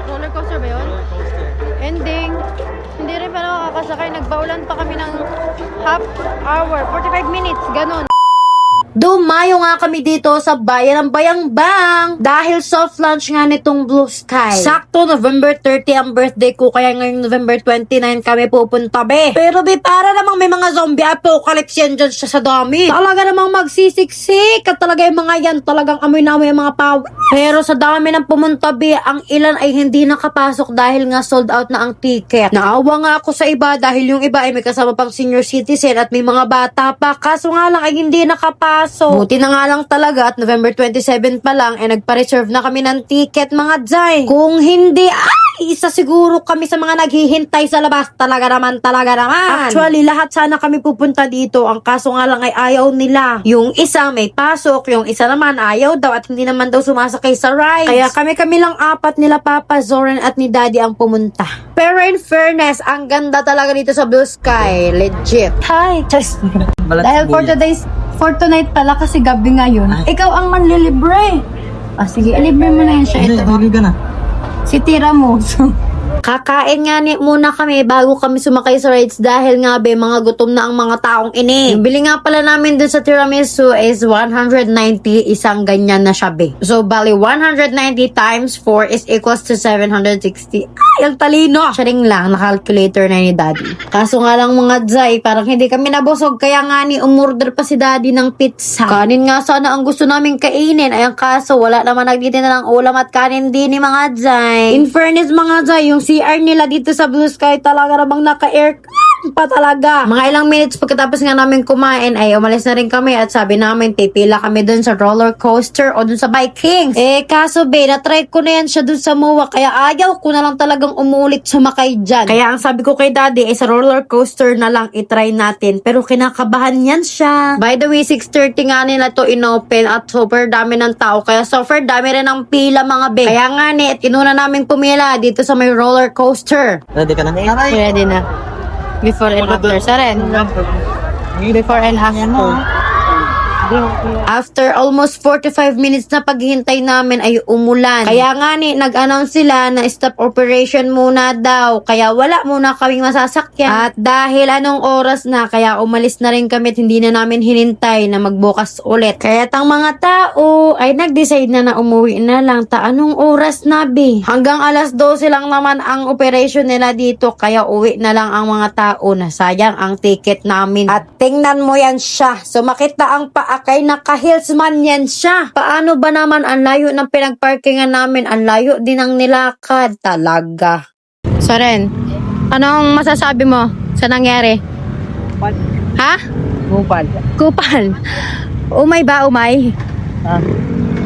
Roller coaster ba yun? Roller coaster. Ending. Hindi rin pa nakakasakay. Nagbaulan pa kami ng half hour. 45 minutes. Ganon. Dumayo nga kami dito sa bayan ng Bayambang dahil soft launch nga nitong Blue Sky. Sakto November 30 ang birthday ko, kaya ngayong November 29 kami pupunta be. Pero be, para namang may mga zombie apocalypse yan dyan siya sa dami. Talaga namang magsisiksik at talaga yung mga yan talagang amoy na amoy ang mga power. Pero sa dami ng pumunta be, ang ilan ay hindi nakapasok dahil nga sold out na ang ticket. Naawa nga ako sa iba dahil yung iba ay may kasama pang senior citizen at may mga bata pa, kaso nga lang ay hindi nakapasok. Buti na nga lang talaga at November 27 pa lang ay nagpa-reserve na kami ng ticket mga Jai. Kung hindi, ay isa siguro kami sa mga naghihintay sa labas. Talaga naman. Actually, lahat sana kami pupunta dito. Ang kaso nga lang ay ayaw nila. Yung isa may pasok, yung isa naman ayaw daw at hindi naman daw sumasakay sa ride. Kaya kami lang apat nila Papa, Zoren at ni Daddy ang pumunta. Pero in fairness, ang ganda talaga dito sa Blue Sky. Legit. Hi, just dahil for tonight pala kasi gabi ngayon. Ikaw ang manlilibre. Sige, libre mo na yan siya. Ito. Hindi ka na. Si tira mo. Kakain nga muna kami bago kami sumakay sa rides dahil nga be, mga gutom na ang mga taong ini. Yung bili nga pala namin dun sa tiramisu is 190, isang ganyan na siya be. So, bali 190 times 4 is equals to 760. Ay, ang talino! Siya rin lang, na-calculator na ni Daddy. Kaso nga lang mga Jai, parang hindi kami nabusog, kaya nga umorder pa si Daddy ng pizza. Kanin nga sana ang gusto namin kainin, ay ang kaso wala naman nagtitinda ng ulam at kanin din ni mga Jai. In fairness mga Jai, yung CR nila dito sa Blue Sky talaga namang naka-aircon pa talaga. Mga ilang minutes pagkatapos nga namin kumain ay umalis na rin kami at sabi namin pipila kami dun sa roller coaster o dun sa Vikings. Kaso be, na-try ko na yan siya dun sa MOA kaya ayaw ko na lang talagang umulit sumakay dyan. Kaya ang sabi ko kay Daddy ay sa roller coaster na lang itry natin. Pero kinakabahan yan siya. By the way, 6:30 nga nila to inopen at super dami ng tao. Kaya super dami rin ang pila mga be. Kaya nga inuna namin pumila dito sa may roller coaster. Ready ka na? Ready na. Before and after. Saren. Before and after. After almost 45 minutes na paghihintay namin ay umulan. Kaya nga nag-announce sila na stop operation muna daw. Kaya wala muna kaming masasakyan. At dahil anong oras na, kaya umalis na rin kami at hindi na namin hinintay na magbukas ulit. Kaya tang mga tao ay nag-decide na umuwi na lang. Anong oras na be? Hanggang alas 12 lang naman ang operation nila dito. Kaya uwi na lang ang mga tao na sayang ang ticket namin. At tingnan mo yan siya. Sumakit na ang paa kay naka-heels man yan siya. Paano ba naman ang layo ng pinagparkingan namin? Ang layo din ang nilakad. Talaga. Saren, anong masasabi mo sa nangyari? Kupal. Ha? Kupal. Kupal. Umay ba, umay?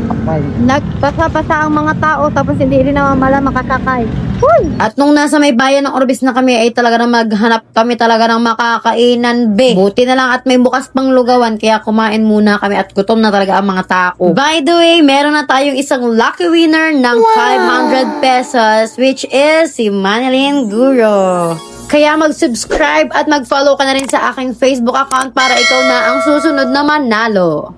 Kupal. Nagpapasa ang mga tao tapos hindi rin namamala makasakay. At nung nasa may bayan ng Orbis na kami ay talaga na maghanap kami talaga ng makakainan be. Buti na lang at may bukas pang lugawan kaya kumain muna kami at gutom na talaga ang mga tao. By the way, meron na tayong isang lucky winner ng 500 pesos which is si Manilyn Guro. Kaya mag-subscribe at mag-follow ka na rin sa aking Facebook account para ikaw na ang susunod na manalo.